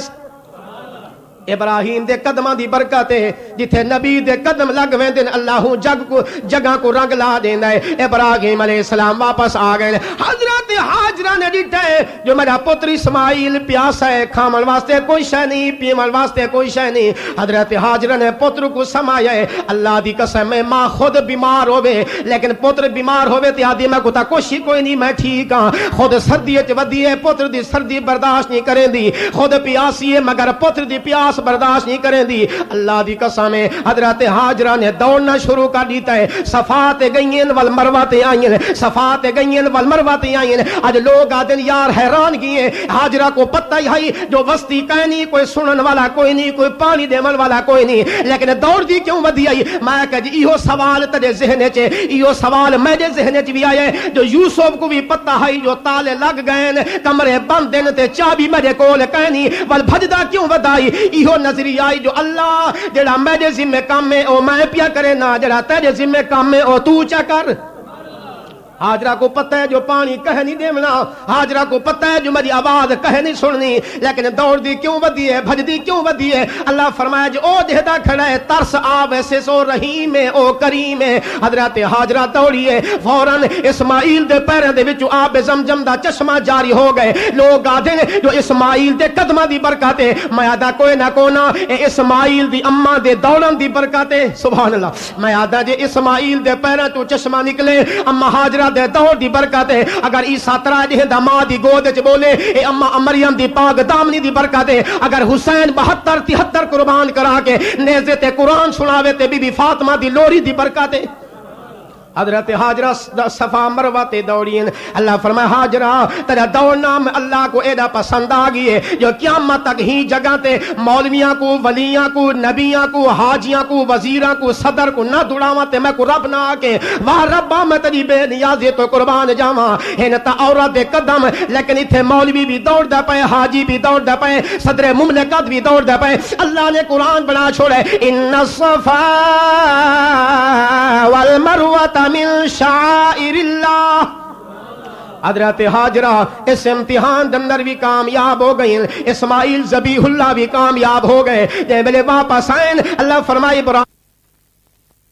ابراہیم دے قدماں دی برکت ہے، جتھے نبی دے قدم لگ ویندن اللہ جگہ کو رنگ لا دیندا ہے۔ ابراہیم علیہ السلام واپس آ گئے، حضرت ہاجرہ نے ڈٹھا ہے جو میرا پتر اسماعیل پیاسا ہے، کھامن واسطے کوئی شے نہیں پیمن واسطے کوئی شے نہیں۔ حضرت ہاجرہ نے پتر کو سمایا ہے، اللہ دی قسم ہے ماں خود بیمار ہوے لیکن پتر بیمار ہوے تے آدھی میں کوتا کوشش کوئی نہیں میں ٹھیک ہاں، خود سردی وچ ودی ہے پتر دی سردی برداشت نہیں کریں دی، خود پیاسی ہے مگر پتر دی پیاس برداشت نہیں کریں دی۔ اللہ دی قسم ہے حضرت ہاجرہ نے دوڑنا شروع کر دیتا ہے، صفا تے گئیں والمروہ تے آئیں، صفا تے گئیں والمروہ تے آئیں۔ آج لوگ آدن یار حیران کیے، ہاجرہ کو پتہ ہی جو وستی کہیں نہیں، کوئی سنن والا کوئی نہیں، کوئی پانی دیمن والا کوئی نہیں، لیکن دوڑ دی کیوں ودی آئی؟ میں کہا جی ایہو سوال تجھے ذہنے چے، ایہو سوال میرے ذہنے چے بھی آئے جو یوسف کو بھی پتہ ہے جو تالے لگ گئے کمرے بند دن تے چابی میرے کول کہیں نہیں، ول بھجدا کیوں ودائی؟ ایہو نظری آئی جو اللہ جڑا میرے ذمہ کام میں او میں پیا کرے نا، جڑا تیرے ذمہ کام میں او تو چا کر۔ ہاجرہ کو پتہ ہے جو پانی کہہ نہیں دیمنا، ہاجرہ کو پتہ ہے جو میری آواز کہہ نہیں سننی، لیکن دوڑ دی کیوں ودی ہے بھج دی کیوں ودی ہے؟ اللہ فرمایا جو او جہدہ کھڑا ہے ترس آ ویسے سو رحیم ہے او کریم ہے۔ حضرت ہاجرہ دوڑی ہے، فوراً اسماعیل دے پیروں دے وچوں آب زمزم دا چشمہ جاری ہو گئے۔ لوگ آدھے جو اسماعیل دے قدماں دی برکت ہے، میں آدھا کوئی نہ کونا اے اسماعیل دی اماں دے دوڑن دی برکت ہے۔ سبحان اللہ۔ میں آدھا جے اسماعیل دے پیروں تو چشمہ نکلے اما ہاجرہ دے دور دی برکت ہے، اگر عیسیٰ ترا جہ دا ماں دی گود وچ بولے اے اما مریم دی پاک دامنی دی برکت ہے، اگر حسین 72 73 قربان کرا کے نیزے تے قرآن سناوے تے بی بی فاطمہ دی لوری دی برکت ہے۔ حضرت حاجرہ صفا مروہ تے دوڑین. اللہ فرمایا حاجرہ تیرا دوڑنا میں اللہ کو ایڈا پسند آ گئی جو قیامت تک ہی جگہ تے مولویاں کو ولیاں کو نبیاں کو حاجیاں کو وزیراں کو صدر کو نہ دوڑاواں تے میں کو رب نہ آکے واہ ربا میں تیری بے نیازی تو قربان جاواں. ہن تا عورت دے قدم لیکن ایتھے مولوی بھی دوڑ دا پے حاجی بھی دوڑ دا پے صدر مملکت بھی دوڑ دا پے. اللہ نے قرآن بنا چھوڑے ان الصفا والمروہ من شعائر اللہ. حضرت حاجرہ اس امتحان دندر بھی کامیاب ہو گئی. اسماعیل ذبیح اللہ بھی کامیاب ہو گئے. جب ملے واپس آئیں اللہ فرمائے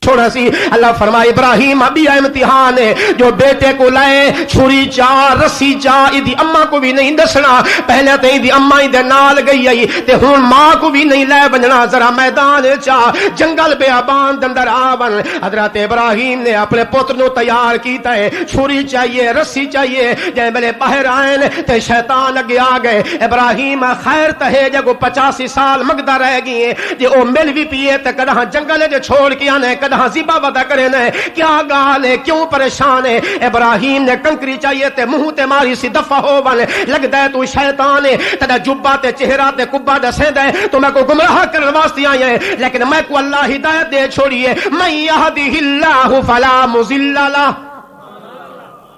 چھوڑا سی. اللہ فرمائے ابراہیم ابھی امتحان ہے جو بیٹے کو لائے چھری چا رسی چا ایدی اماں کو بھی نہیں دسنا. پہلے تے ایدی اماں ایدے نال گئی آئی تے ہون ماں کو بھی نہیں لے بننا. ذرا میدان چا جنگل بیابان دندر آون. حضرت ابراہیم نے اپنے پتر نو تیار کیتا ہے. چھری چاہیے رسی چاہیے. جب ملے باہر آئیں تے شیطان لگے آ گئے. ابراہیم خیر تہے جگو 85 سال مگدہ رہ گئی ہیں جے او مل بھی پیے تے کدہ جنگل جو چھوڑ کے آنے ہزیبہ ودا کرے نے کیا گال ہے کیوں پریشان ہے. ابراہیم نے کنکری چاہیے تے منہ تے ماری سی دفع ہو بنے لگدا ہے تو شیطان ہے. تیرا جبہ تے چہرہ تے کبا دسے دے تو میں کو گمراہ کرنے واسطے آئے ہیں لیکن میں کو اللہ ہدایت دے چھوڑیے. من یہدہ اللہ فلا مضل لہ.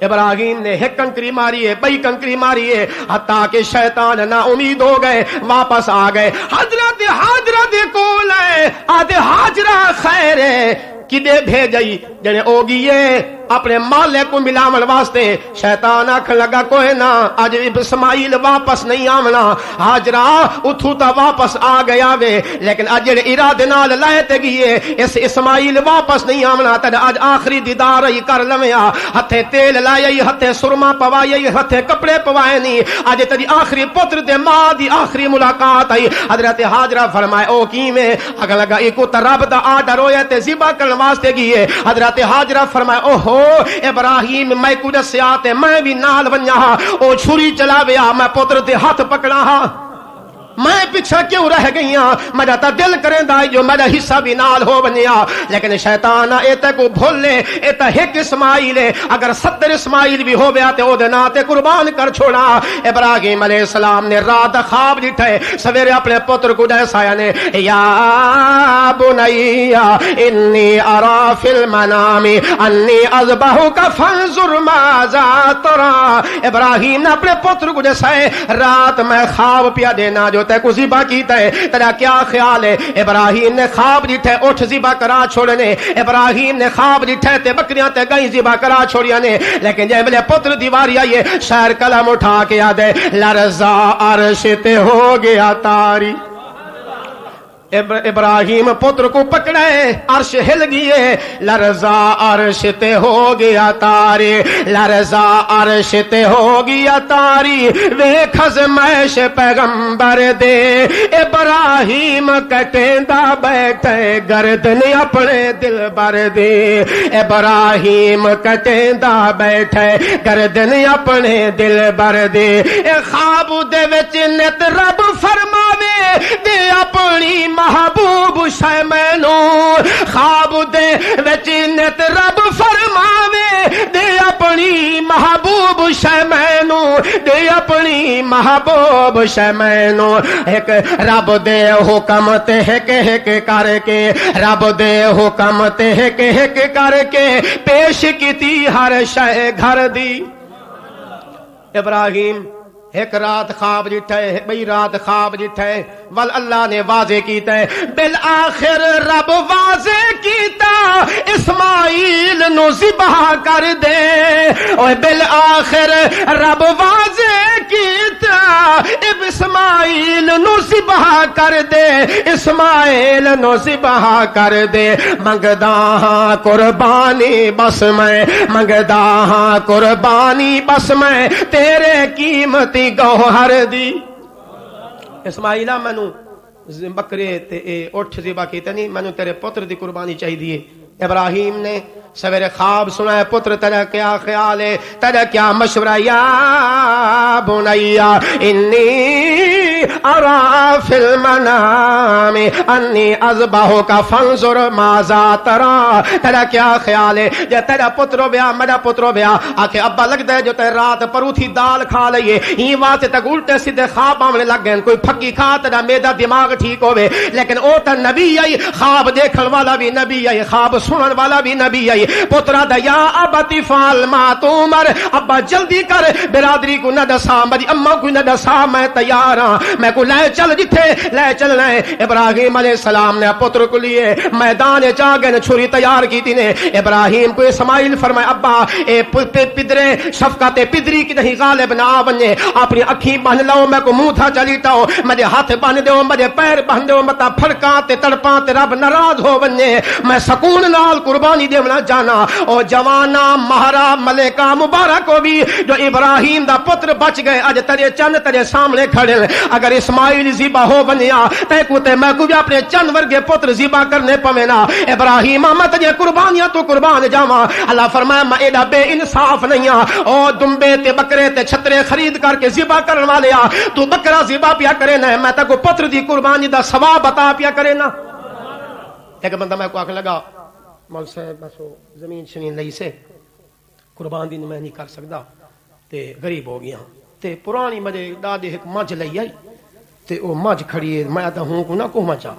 ابراہیم نے ایک کنکری ماری ہے بئی کنکری ماری ہے حتیٰ کہ شیطان نا امید ہو گئے واپس آ گئے. حضرت حاجرہ دے کول ہے آدھے حاجرہ خیر ہے کدے بھیجئی جنے اوگیے اپنے مالک کو ملاون واسطے. شیطان آکھن لگا کوئی نہ اج اسماعیل واپس نہیں آونا. حاجرہ اتھو تا واپس آ گیا وے لیکن اج جڑے ارادے نال لائے تے گئے اس اسماعیل واپس نہیں آونا. تے اج آخری دیدار ہی کر لویا. ہتھے تیل لائے ہتھے سرما پوائے ہتھے کپڑے پوائے نہیں. اج تیری آخری پتر تے ماں دی آخری ملاقات آئی. حضرت حاجرہ فرمائے او کیویں اگے لگا ایکو تے رب دا آرڈر ہویا تے ذبح کرن واسطے گئے. حضرت حاجرہ فرمائے اوہو ابراہیم میں کو دسیا تے میں بھی نال ونجا او چھری چلاویا میں پتر دے ہاتھ پکڑا ہاں. میں پیچھے کیوں رہ گئی ہاں میرا تا دل کریندا جو میرا حصہ بھی نال ہو بنیا. لیکن شیطان اے تے کو بھولے اے تے ایک اسماعیل ہے اگر 70 اسماعیل بھی ہو گیا تے او دے ناں تے قربان کر چھوڑا. ابراہیم علیہ السلام نے رات خواب ڈٹھے سویرے اپنے پتر کو دسایا نے یا بنیا انی ارا فی المنام انی اذبحک فانظر ماذا تری. ابراہیم نے اپنے پتر کو دسائے رات میں خواب پیا دینا جو تے کو ذبح کیتا ہے تیرا کیا خیال ہے. ابراہیم نے خواب ڈٹھے اٹھ ذبح کرا چھوڑنے. ابراہیم نے خواب ڈٹھے تے بکریاں تے گئی ذبح کرا چھوڑیا نے. لیکن جب میرے پتر دیواری آئیے شاعر کلم اٹھا کے یاد ہے لرزا عرش تے ہو گیا تاری. ابراہیم پتر کو پکڑے عرش ہل گئے. لرزا عرش تے ہو گیا تاری لرزا عرش تے ہو گیا تاری ویکھ ازمائش پیغمبر دے. ابراہیم کٹیندا بیٹھے گردن اپنے دل بر دے. ابراہیم کٹیندا بیٹھے گردن اپنے دل بر دے. خواب دے وچ نت رب فرماوے دے اپنی محبوب شے مینو. خواب دے وچ نت رب فرماوے دے اپنی محبوب شے مینو دے اپنی محبوب شے مینو. ایک رب دے حکم تے ایک ایک کر کے رب دے حکم تے ایک ایک کر کے پیش کیتی ہر شے گھر دی. ابراہیم ایک رات خواب جٹھے بئی رات خواب جٹھے ول اللہ نے واضح کیتا ہے بالآخر رب واضح کیتا اسماعیل نو ذبح کر دے. اوے بالآخر رب واضح کیتا اسماعیل نو ذبح کر دے. اسماعیل نو ذبح کر دے. منگدا ہاں قربانی بس میں منگدا ہاں قربانی بس میں تیرے قیمتی گوہر دی. اسماعیلہ مینوں بکرے تے اٹھ ذبح کیتے نہیں مینوں تیرے پتر دی قربانی چاہیے. ابراہیم نے سویرے خواب سنا ہے پتر تیرا کیا خیال ہے تیرا کیا مشورہ. یا بنیا انی ارا فی المنام انی اذبحک فانظر ماذا ترا، تیرا کیا خیال ہے جے تیرا پتر ہویا میرا پتر ہویا آکھے ابا لگدا ہے جو تے رات پروتھی دال کھا لئیے ہی واسطے تک الٹے سیدھے خواب آونے لگ گئے، کوئی پھکی کھا تیرا میدا دماغ ٹھیک ہوے، لیکن او تے نبی آئی، خواب دیکھن والا بھی نبی آئی، خواب سنن والا بھی نبی آئی۔ پترا دا یا ابتی فعل ما تؤمر، ابا جلدی کر، برادری کو نہ دسا، میری اماں کو نہ دسا، میں تیار ہاں، میں کو لے چل جتھے لے چلنا ہے۔ ابراہیم علیہ السلام نے پتر کو لیے میدان چا گئے، چھری تیار کی تھی نے، ابراہیم کو اسماعیل فرمایا ابا اے پدرے شفقت پدری کی نہیں غالب نہ بنے، اپنی اکھیں بن لو، میں کو منہ تھا چلیٹاؤ، میرے ہاتھ بن دو، میرے پیر بن دو، متا پھڑکاں تے تڑپاں تے رب ناراض ہو بنے، میں سکون نال قربانی دیونا جانا۔ او جوانا مہرا ملکہ مبارک ہو بھی جو ابراہیم دا پتر بچ گئے، اج تیرے چند تیرے سامنے کھڑے، اگر اسماعیل ذبح ہو بنیا تے کو تے میں کو بھی اپنے چند ورگے پتر ذبح کرنے پوے نا۔ ابراہیم میں تجھے قربانیاں تو قربان جاواں، اللہ فرمایا میں ایڈا بے انصاف نہیں ہاں، او دمبے تے بکرے تے چھترے خرید کر کے ذبح کرن والے آ، تو بکرا ذبح پیا کرے نا، میں تے کو پتر دی قربانی دا ثواب عطا پیا کرے نا۔ ایک بندہ میں کو آکھنے لگا مول صاحب بس زمین شمین لئی سے قربان دی میں نہیں کر سکدا تے غریب ہو گیا تے پرانی مجھے دادے ایک مجھ لئی آئی تے او مجھ کھڑی ہے، میں تا ہوں کو نہ کو مچا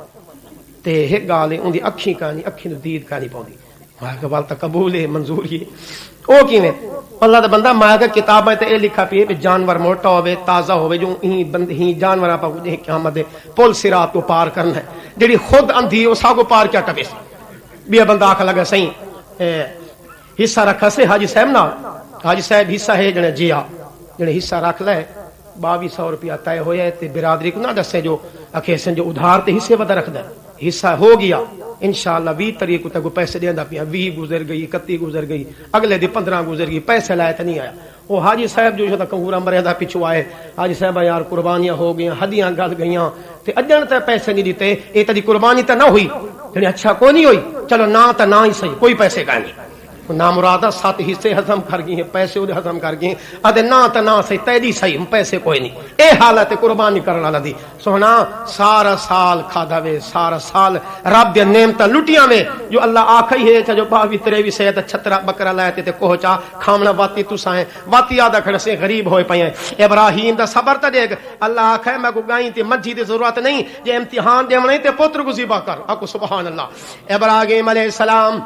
تے ایک گال ہے اندی اکھیں کانی اکھیں نو دید کانی پوندی، میں کہ وال تا قبول ہے منظور ہے او کیویں اللہ دا بندہ، میں کہ کتاب میں تے اے لکھا پئی ہے جانور موٹا ہوے تازہ ہوے جو ہی بند ہی جانور آپ کو قیامت دے پل صراط کو پار کرنا ہے، جڑی خود اندھی او ساگو پار کیا ٹپے سی۔ بیا بندہ آکھ لگا صحیح حصہ رکھا سے حاجی صاحب نا، حاجی صاحب حصہ ہے جنے جیا جنے حصہ رکھ لے 2200 روپیہ طے ہویا تے برادری کو نہ دسے جو اکھے جو ادھار تے حصے ودا رکھدا حصہ ہو گیا انشاءاللہ 20 تاریخ کو تک پیسے دیندا پیا، 20 گزر گئی 31 گزر گئی اگلے دی 15 گزر گئی، پیسے لائے تے نہیں آیا۔ وہ حاجی صاحب جو تا کنگورا مریا پیچھو آئے، حاجی صاحب یار قربانیاں ہو گئیاں ہدیاں گل گئیاں تے اجن تے پیسے نہیں دیتے، اے تیری قربانی تے نہ ہوئی، یعنی اچھا کوئی نہیں ہوئی، چلو نہ تے نہ ہی صحیح، کوئی پیسے کا نہیں، نامرادہ 7 حصے ہضم کر گئی ہیں، پیسے وہ ہضم کر گئے ادے نہ تے نہ صحیح تیری صحیح پیسے کوئی نہیں، اے حالت قربانی کرن والا دی سونا سارا سال کھادا وے، سارا سال رب دی نعمتاں لٹیاں وے، جو اللہ آکھئی ہے جو 22 23 صحت چھترا بکرا لائے تے کوہچا کھامنا واتی تساں واتی آدا کھڑے سے غریب ہوئے پئے۔ ابراہیم دا صبر تے دیکھ، اللہ آکھے میں کو گائیں تے منجھی دی ضرورت نہیں، جے امتحان دیونے تے پتر کو ذبح کر، اکو سبحان اللہ۔ ابراہیم علیہ السلام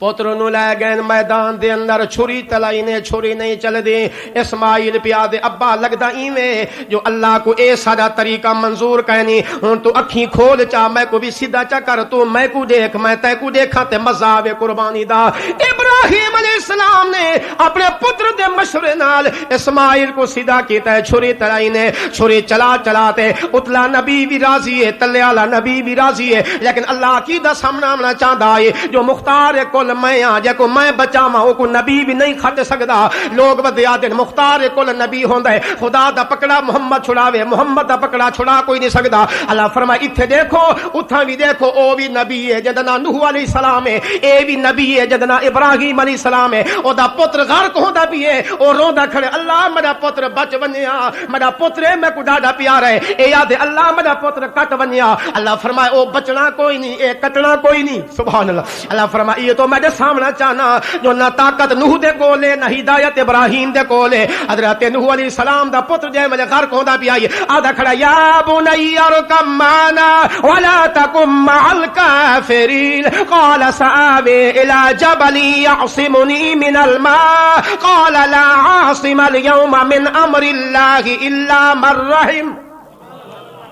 پتر نو لے گئے میدان دے اندر، چھری تلائی نے چھری نہیں چل دی، اسماعیل پیا دے ابا لگدا ایویں جو اللہ کو اے سارا طریقہ منظور کہنی، ہن تو اکھیں کھول چا میں کو بھی سیدھا چا کر، تو میں کو دیکھ میں تے کو دیکھا تے مزہ آوے قربانی دا۔ ابراہیم علیہ السلام نے اپنے پتر دے مشورے نال اسماعیل کو سیدھا کیتا ہے، چھری تلائی نے چھری چلا چلا تے اتلا نبی بھی راضی ہے، تلے والا نبی بھی راضی ہے، لیکن اللہ کی دا سامنا آنا چاہتا ہے جو مختار کل میں آ جے کو میں بچاواں او کو نبی بھی نہیں کھٹ سکدا، لوگ بدیا دے مختار کل نبی ہوندا ہے، خدا دا پکڑا محمد چھڑاوے، محمد دا پکڑا چھڑا کوئی نہیں سکدا۔ اللہ فرمایا ایتھے دیکھو اتھاں بھی دیکھو، او بھی نبی ہے جدا نام نوح علیہ السلام ہے، اے بھی نبی ہے جدا نام ابراہیم علیہ السلام ہے، او دا پتر غرق ہوندا بھی ہے، او روندا کھڑے اللہ میرا پتر بچ ونیا، میرا پتر میں کو ڈاڈا پیارا ہے، اے یاد اللہ میرا پتر کٹ ونیا۔ اللہ فرمایا او بچنا کوئی نہیں، اے کٹنا کوئی نہیں، سبحان اللہ۔ اللہ فرمایا یہ تو میں سامنا چاہنا جو نہ طاقت نوح دے کولے نہ ہدایت ابراہیم دے کولے، حضرت نوح علیہ السلام دا پتر جے مجھے غرق ہوندا پیا آدھا کھڑا یا بنی ارکب معنا ولا تکن مع الکافرین قال سآوی الی جبل یعصمنی من الماء قال لا عاصم اليوم من امر اللہ الا من رحم۔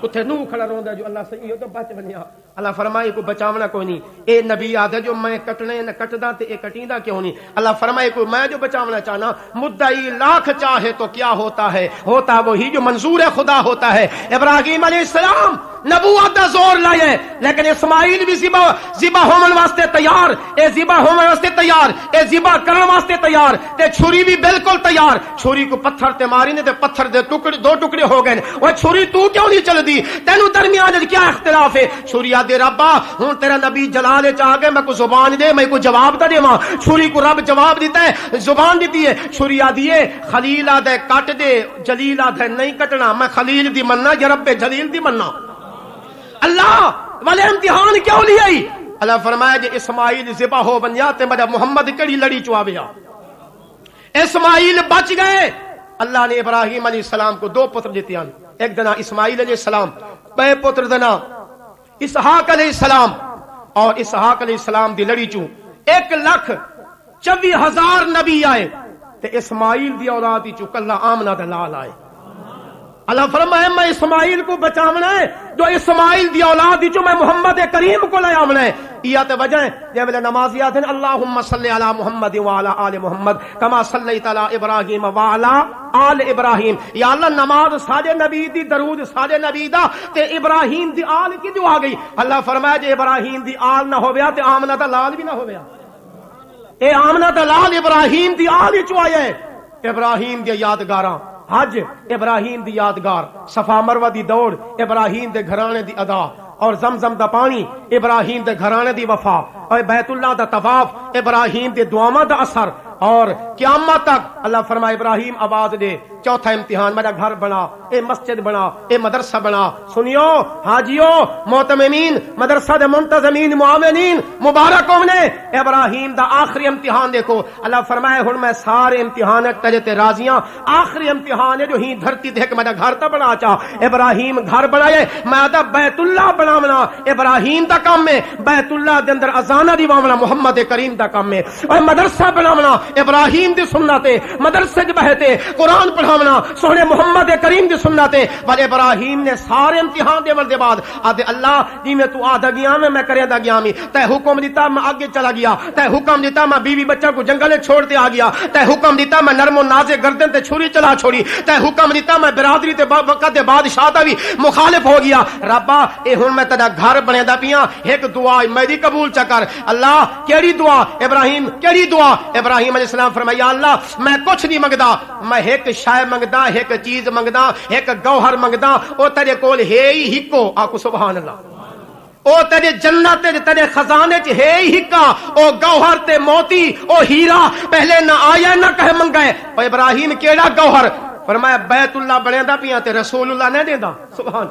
اتھے نوح کھڑا روندا جو اللہ سے یہ تو بچ بنیا، اللہ فرمائے کو بچاونا کوئی نہیں، اے نبی آدھے جو میں کٹنے نہ کٹدا تے اے کٹیندا کیوں نہیں، اللہ فرمائے کو میں جو بچاونا چاہنا مدعی لاکھ چاہے تو کیا ہوتا ہے، ہوتا وہی جو منظور خدا ہوتا ہے۔ ابراہیم علیہ السلام نبوت دا زور لائے لیکن اسماعیل بھی ذبح ہومن واسطے تیار، اے ذبح ہومن واسطے تیار، اے ذبح کرن واسطے تیار، تے چھری بھی بالکل تیار، چھری کو پتھر تے ماری نے تے پتھر دے ٹکڑے 2 ٹکڑے ہو گئے، او چھری تو کیوں نہیں چل دی، تینو درمیان کیا اختلاف ہے، چھری دے ربا ہوں تیرا نبی جلال چاہ گئے میں کو زبان دے میں کو جواب دا دے ماں چھری کو رب جواب دیتا ہے زبان دیتی ہے چھری آدھی ہے خلیل آدھے کٹ دے جلیل آدھے نہیں کٹنا میں خلیل دی مننا یا رب جلیل دی مننا اللہ والے امتحان کیوں لیا اللہ فرمایا جی اسماعیل ذبح ہو بنیا تے مجھے محمد کڑی لڑی چواویا اسماعیل بچ گئے اللہ نے ابراہیم علیہ السلام کو دو پتر دیتے ہیں ایک دنا اسماعیل علیہ السلام بے پتر دنا اسحاق علیہ السلام اور اسحاق علیہ السلام دی لڑی چوں 1,24,000 نبی آئے تے اسماعیل دی اولاد دی چوں کلا آمنہ دا لال آئے اللہ فرمائے میں اسماعیل کو بچاونا ہے جو اسماعیل دی اولاد دی جو میں محمد کریم کو لے آمنا ہے یہ تے وجہ ہے جب میں نمازیات ہیں اللہم صلی علی محمد وعلا آل محمد کما صلیت علی ابراہیم وعلا آل ابراہیم یا اللہ نماز ساجے نبی دی درود ساجے نبی دا تے ابراہیم دی آل کی جو آ گئی اللہ فرمایا جے ابراہیم دی آل نہ ہو گیا تے آمنہ دا لال بھی نہ ہو گیا اے آمنہ دا لال ابراہیم دی آل ہی چوایا ہے ابراہیم دی یادگاراں حج ابراہیم دی یادگار صفا مروہ دی دوڑ ابراہیم دے گھرانے دی ادا اور زمزم دا پانی ابراہیم دے گھرانے دی وفا اور بیت اللہ دا طواف ابراہیم دے دعاواں دا اثر اور قیامت تک اللہ فرمائے ابراہیم آواز دے چوتھا امتحان میرا گھر بنا اے مسجد بنا اے مدرسہ بنا سنیو حاجیو معتممین مدرسہ دے منتظمین معاونین مبارک ہونے ابراہیم دا آخری امتحان دیکھو اللہ فرمائے ہن میں سارے امتحان تجھے تے راضیاں آخری امتحان ہے جو ہی دھرتی دیکھ میرا گھر تا بنا چاہ ابراہیم گھر بنائے میں دا بیت اللہ بناونا ابراہیم دا کام میں بیت اللہ دے اندر اذانہ دیواونا محمد کریم دا کام میں اور مدرسہ بناونا ابراہیم دی سنتے مدرسے چ بہتے قرآن پڑھاونا سونے محمد کریم دی سنتے والے ابراہیم نے سارے امتحان دے وردے بعد آدھے اللہ جی میں تو آدھا گیا میں کرے دا گیا میں تے حکم دیتا میں آگے چلا گیا تے حکم دیتا میں بیوی بچہ کو جنگل چھوڑتے آ گیا تے حکم دیتا میں نرم و نازے گردن تے چھری چلا چھوڑی تے حکم دیتا میں برادری تے وقت دے بادشاہ دا بھی مخالف ہو گیا ربا اے ہن میں تیرا گھر بنے دا پیاں ایک دعا میری قبول چکر اللہ کیڑی دعا ابراہیم کیڑی دعا ابراہیم علیہ السلام فرمایا اللہ میں کچھ نہیں منگدا میں ایک شے منگدا ایک چیز منگدا ایک گوہر منگدا او تیرے کول ہے ہی ہکو آکو سبحان اللہ او تیرے جنت تیرے خزانے چ ہے ہی ہکا او گوہر تے موتی او ہیرا پہلے نہ آیا نہ کہ منگائے او ابراہیم کیڑا گوہر فرمایا بیت اللہ بنیدا پیا تے رسول اللہ نے دیندا سبحان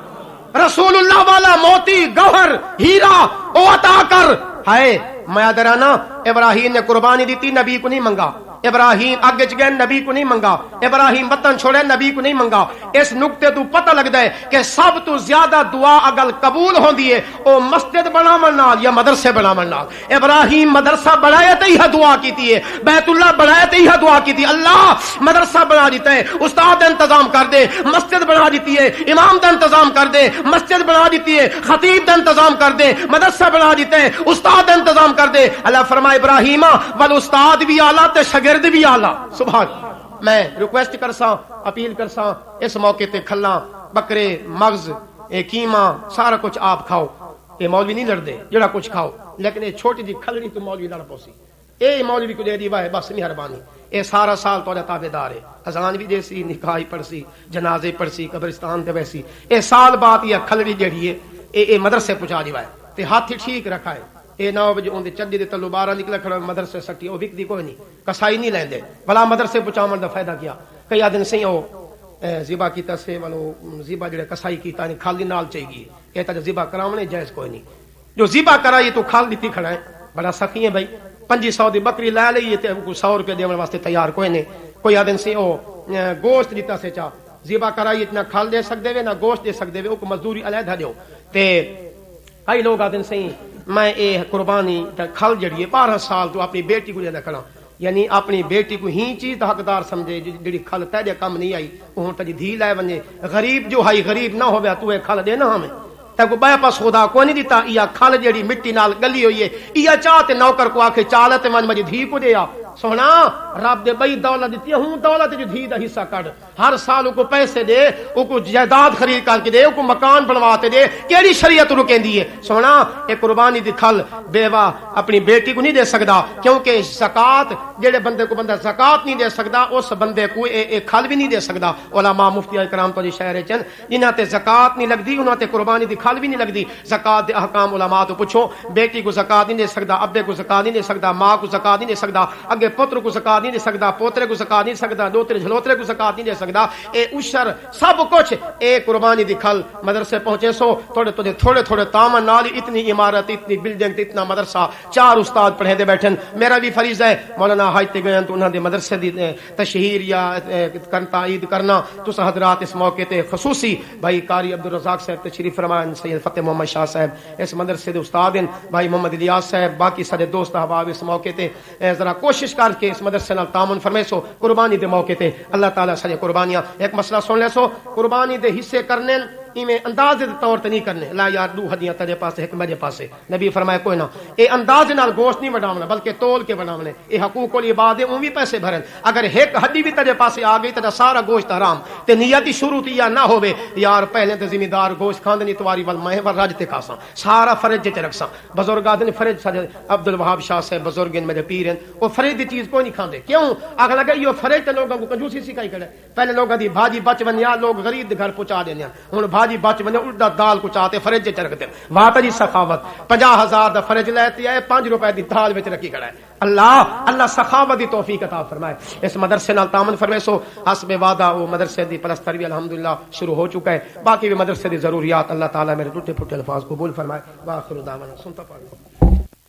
رسول اللہ والا موتی گوہر ہیرا او عطا کر ہائے میں درانا ابراہیم نے قربانی دیتی نبی کو نہیں منگا ابراہیم آگے گئے نبی کو نہیں منگا ابراہیم وطن چھوڑے نبی کو نہیں منگا اس نقطے تو پتہ لگتا ہے کہ سب تو زیادہ دعا اگر قبول ہوندی ہے او مسجد بناون نال یا مدرسے بناون نال ابراہیم مدرسہ بنایا تے ہی دعا کیتی ہے بیت اللہ بنایا تے ہی دعا کیتی اللہ مدرسہ بنا دیتا ہے استاد انتظام کر دے مسجد بنا دیتی ہے امام دا انتظام کر دے مسجد بنا دیتی ہے خطیب دا انتظام کر دے مدرسہ بنا دیتا ہے استاد دا انتظام کر دے اللہ فرمائے ابراہیم ول استاد بھی اعلی تے شاگرد بھی اعلی سبحان میں ریکویسٹ کرساں اپیل کرساں اس موقع تے کھلاں بکرے مغز کیما سارا کچھ آپ کھاؤ یہ مولوی نہیں لڑ دے جڑا کچھ کھاؤ لیکن یہ چھوٹی جی کھلڑی تو مولوی لڑ پوسی اے مولوی کو دے دی ہے بس مہربانی اے سارا سال تو تابعدار ہے اذان بھی دے سی نکاح پڑھ سی جنازے پڑھ سی قبرستان تے ویسی اے سال بعد یہ کھلڑی جڑی ہے اے مدرسے پہنچا دی ہے تے ہاتھ ٹھیک رکھا ہے اے 9 بجے اون دے چڈی دے تلو 12 نکلا کھڑا مدرسے سٹی او وکدی کوئی نہیں کسائی نہیں لیندے بلا مدرسے پہنچاون دا فائدہ کیا کئی دن سی او ذبح کیتا سے ولو ذبح جڑے کسائی کیتا نہیں خالی نال چاہیے اے تا ذبح کراونے جائز کوئی نہیں جو ذبح کرائی تو کھال دیتی کھڑا ہے بڑا سخی ہے بھائی 500 دی بکری لے لئی تے کو 100 روپے دیون واسطے تیار کوئی نہیں کوئی دن سی او گوشت دیتا سے چا ذبح کرائی اتنا کھال دے سکدے وے نہ گوشت دے سکدے وے او کو مزدوری علیحدہ دیو تے کئی لوگ آدن سی میں اے قربانی کھل جڑی ہے 12 سال تو اپنی بیٹی کو دے کھڑا یعنی اپنی بیٹی کو ہی چیز حقدار سمجھے جڑی کھل تیرے کم نہیں آئی وہ تجی دھی لائے ونجے غریب جو ہائی غریب نہ ہویا تو اے کھل دے نہ ہمیں تے کو بے پاس خدا کوئی نہیں دیتا یا کھل جڑی مٹی نال گلی ہوئی ہے یا چاہتے نوکر کو آکھے چالت من مجھے دھی کو دیا سونا رب دے بئی دولت دیتی ہوں دولت جو دھی دا حصہ کٹ ہر سال کو پیسے دے کو جائیداد خرید کر کے دے کو مکان بنواتے دے کیڑی شریعت رکیندی ہے سونا ایک قربانی دی کھل بیوہ اپنی بیٹی کو نہیں دے سکدا کیونکہ زکات جڑے بندے کو بندہ زکات نہیں دے سکدا اس بندے کو ایک کھل بھی نہیں دے سکدا علماء مفتی کرام تو شہر چن جنہاں تے زکات نہیں لگدی انہاں تے قربانی دی کھل بھی نہیں لگدی زکات دے احکام علماء تو پوچھو بیٹی کو زکات نہیں دے سکدا ابے کو زکات نہیں دے سکدا ماں کو زکات نہیں دے سکدا اگے پتر کو زکات نہیں دے سکدا پوترے کو زکات نہیں سکدا دوترے جھلوترے کو زکات نہیں دے سکدا اے عشر سب کچھ اے قربانی دی کھل مدرسے پہنچے سو تھوڑے تامن نال اتنی عمارت اتنی بلڈنگ اتنا مدرسہ 4 استاد پڑھے دے بیٹھن میرا بھی فریضہ ہے مولانا حاج تے گئے تو انہاں دے مدرسے دی تشہیر یا تائید کرنا تو حضرات اس موقع تے خصوصی بھائی قاری عبدالرزاق صاحب تشریف فرمان سید فتح محمد شاہ صاحب اس مدرسے دے استاد ہیں بھائی محمد الیاس صاحب باقی سارے دوست احباب اس موقع تے ذرا کوشش کر کے اس مدرسے نال تعاون فرمائے سو قربانی دے موقع تے اللہ تعالی سارے قربانیاں ایک مسئلہ سن لے سو قربانی دے حصے کرنے ایویں اندازے دے طور تے نہیں کرنے لا یار 2 ہڈیاں تیرے پاسے ایک میرے پاسے نبی فرمایا کوئی نہ اے اندازے نال گوشت نہیں وڈاونا بلکہ تول کے بناونے اے حقوق العباد اون بھی پیسے بھرن اگر ایک ہڈی بھی تیرے پاسے آ گئی تے سارا گوشت حرام تے نیت ہی شروع تھی یا نہ ہوے یار پہلے تے ذمہ دار گوشت کھاندے نہیں تواری ول میں ور رج تے کھاساں سارا فرج تے رکھساں بزرگاں دے فرج سارے عبد الوہاب شاہ صاحب بزرگ ہیں میرے پیر ہیں او فرج دی چیز کوئی نہیں کھاندے کیوں اگ لگا یہ فرج تے لوگاں کو کنجوسی سکھائی کھڑے پہلے لوگاں دی بھاجی بچ ونیا لوگ غریب دے گھر پہنچا دیندے ہن بھاجی بچ ونیا الٹا دال کو چاہتے فرج تے رکھ دے واہ جی سخاوت 50,000 دا فرج لیتی ہے 5 روپے دی دال وچ رکھی کھڑا ہے اللہ سخاوت دی توفیق عطا فرمائے اس مدرسے نال تعاون فرمائے سو حسب وعدہ وہ مدرسے دی پلستر بھی الحمدللہ شروع ہو چکا ہے باقی بھی مدرسے دی ضروریات اللہ تعالی میرے ٹوٹے پھوٹے الفاظ قبول فرمائے واخر دعوانا سنتا پڑھو